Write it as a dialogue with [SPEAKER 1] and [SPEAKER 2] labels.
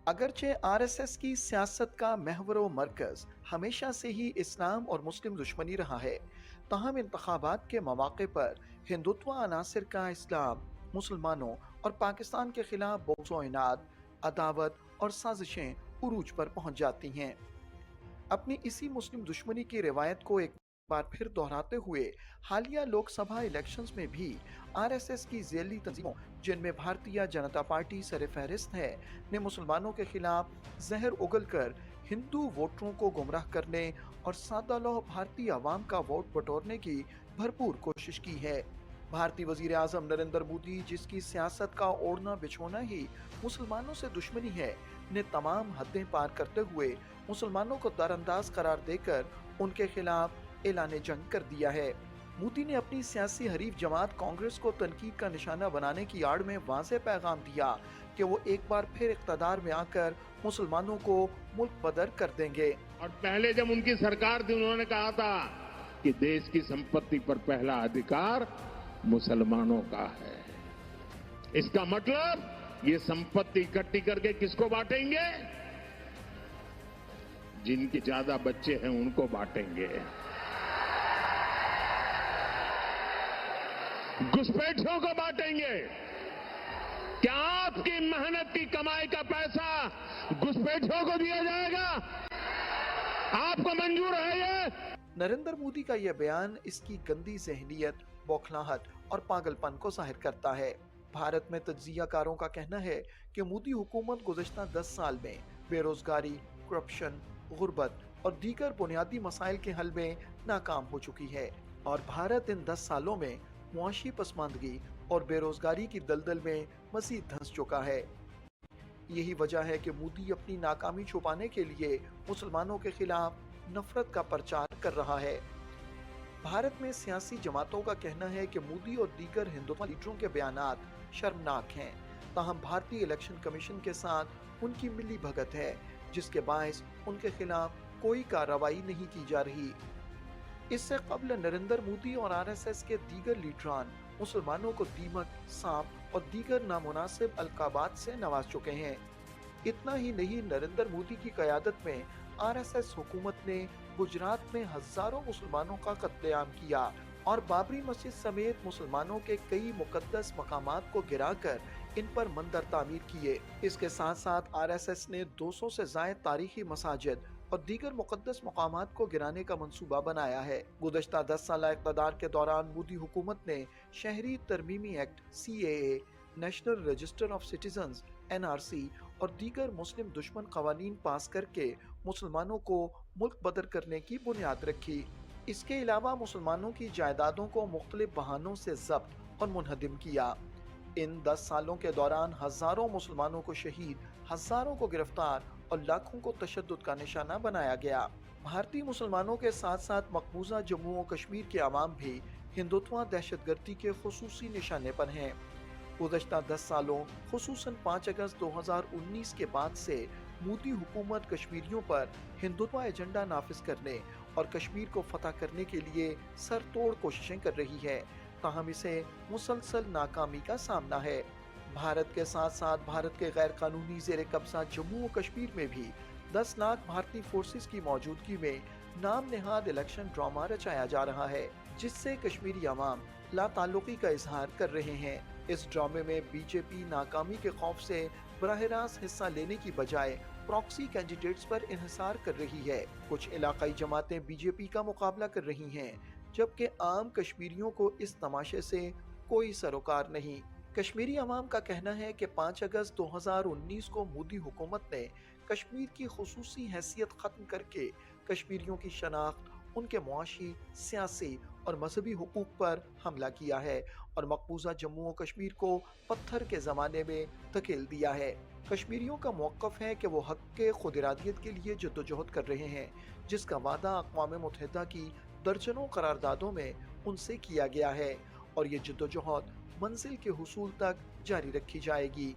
[SPEAKER 1] अगरचे आरएसएस की सियासत का महवर व मरकज हमेशा से ही इस्लाम और मुस्लिम दुश्मनी रहा है, ताहम इंतखाबात के मौके पर हिंदुत्व अनासर का इस्लाम, मुसलमानों और पाकिस्तान के खिलाफ बोझो इनाद, अदावत और साजिशें उरूज पर पहुंच जाती हैं। अपनी इसी मुस्लिम दुश्मनी की रिवायत को एक बार फिर दोहराते हुए हालिया लोकसभा इलेक्शंस में भी आरएसएस की झेली तंजीमों, जिनमें भारतीय जनता पार्टी सरफहरिस्त है, ने मुसलमानों के खिलाफ जहर उगलकर हिंदू वोटरों को गुमराह करने और सादा लौह भारतीय अवाम का वोट बटोरने की भरपूर कोशिश की है। भारतीय वजीर आजम नरेंद्र मोदी, जिसकी सियासत का ओढ़ना बिछोना ही मुसलमानों से दुश्मनी है, ने तमाम हदें पार करते हुए मुसलमानों को दरअंदाज करार देकर उनके खिलाफ ऐलान जंग कर दिया है। मोदी ने अपनी सियासी हरीफ जमात कांग्रेस को तनकीद का निशाना बनाने की आड़ में वाज़ेह पैगाम दिया कि वो एक बार फिर इख्तदार में आकर मुसलमानों को मुल्क बदर कर देंगे।
[SPEAKER 2] और पहले जब उनकी सरकार थी, उन्होंने कहा था कि देश की संपत्ति पर पहला अधिकार मुसलमानों का है। इसका मतलब ये संपत्ति इकट्ठी करके किसको बांटेंगे? जिनके ज्यादा बच्चे हैं उनको बांटेंगे, घुसपैठियों को बांटेंगे। क्या आपकी मेहनत की कमाई का पैसा घुसपैठियों को दिया जाएगा? आपको मंजूर है ये?
[SPEAKER 1] नरेंद्र मोदी का यह बयान इसकी गंदी जहनियत, बौखलाहट और पागलपन को जाहिर करता है। भारत में तज्जियाकारों का कहना है कि मोदी हुकूमत गुज़श्ता 10 साल में बेरोजगारी, करप्शन, गुर्बत और दीगर बुनियादी मसाइल के हल में नाकाम हो चुकी है और भारत इन 10 सालों में मुआशी पसमानदगी और बेरोजगारी की दलदल में मजीद धंस चुका है। यही वजह है कि मोदी अपनी नाकामी छुपाने के लिए मुसलमानों के खिलाफ नफरत का प्रचार कर रहा है। भारत में सियासी जमातों का कहना है कि मोदी और दीगर हिंदुत्व लीडरों के बयानात शर्मनाक हैं, ताहम भारतीय इलेक्शन कमीशन के साथ उनकी मिली भगत है, जिसके बायस उनके खिलाफ कोई कार्रवाई नहीं की जा रही। इससे कबल नरेंद्र मोदी और आरएसएस के दीगर लीडरान मुसलमानों को दीमक, सांप और दीगर नामुनासिब अलकाबात से नवाज चुके हैं। इतना ही नहीं, नरेंद्र मोदी की क़यादत में आरएसएस हुकूमत ने गुजरात में हजारों मुसलमानों का कत्लेआम किया और बाबरी मस्जिद समेत मुसलमानों के कई मुकद्दस मकामात को गिराकर इन पर मंदिर तामीर किए। इसके साथ साथ आरएसएस ने 200 से ज़ायद तारीखी मसाजिद और दीगर मुकद्दस मकामात को गिराने का मंसूबा बनाया है। गुज़श्ता 10 साल इक़्तिदार के दौरान मोदी हुकूमत ने शहरी तरमीमी act CAA, national register of citizens NRC और दीगर मुस्लिम दुश्मन कवानीन पास करके मुसलमानों को मुल्क बदर करने की बुनियाद रखी। इसके अलावा मुसलमानों की जायदादों को मुख्तलिफ बहानों से जब्त और मुनहदिम किया। इन 10 सालों के दौरान हजारों मुसलमानों को शहीद, हजारों को गिरफ्तार और लाखों को तशद्दुद का निशाना बनाया गया। भारतीय मुसलमानों के साथ साथ मकबूजा जम्मू और कश्मीर के अवाम भी हिंदुत्व दहशतगर्दी के खुसूसी निशाने पर हैं। गुज़श्ता 10 सालों खुसूसन 5 अगस्त 2019 के बाद से मोदी हुकूमत कश्मीरियों पर हिंदुत्व एजेंडा नाफिज करने और कश्मीर को फतह करने के लिए सर तोड़ कोशिशें कर रही है, ताहम इसे मुसलसल नाकामी का सामना है। भारत के साथ साथ भारत के गैर कानूनी ज़ेर कब्जा जम्मू और कश्मीर में भी 10 लाख भारतीय फोर्सेस की मौजूदगी में नाम नेहाद इलेक्शन ड्रामा रचाया जा रहा है, जिससे कश्मीरी अवाम लाताल्लुकी का इजहार कर रहे हैं। इस ड्रामे में बीजेपी नाकामी के खौफ से बराह रास्त हिस्सा लेने की बजाय प्रॉक्सी कैंडिडेट्स पर इन्हिसार कर रही है। कुछ इलाकाई जमातें बीजेपी का मुकाबला कर रही हैं, जबकि आम कश्मीरियों को इस तमाशे से कोई सरोकार नहीं। कश्मीरी अवाम का कहना है कि 5 अगस्त 2019 को मोदी हुकूमत ने कश्मीर की खुसूसी हैसियत खत्म करके कश्मीरियों की शनाख्त, उनके मुआशी, सियासी और मजहबी हुकूक पर हमला किया है और मकबूजा जम्मू और कश्मीर को पत्थर के ज़माने में धकेल दिया है। कश्मीरियों का मौक़िफ़ है कि वो हक़ के खुद इरादियत के लिए जद्दोजहद कर रहे हैं, जिसका वादा अक़वाम मुत्तहिदा की दर्जनों करारदादों में उनसे किया गया है और ये जद्दोजहद मंजिल के हुसूल तक जारी रखी जाएगी।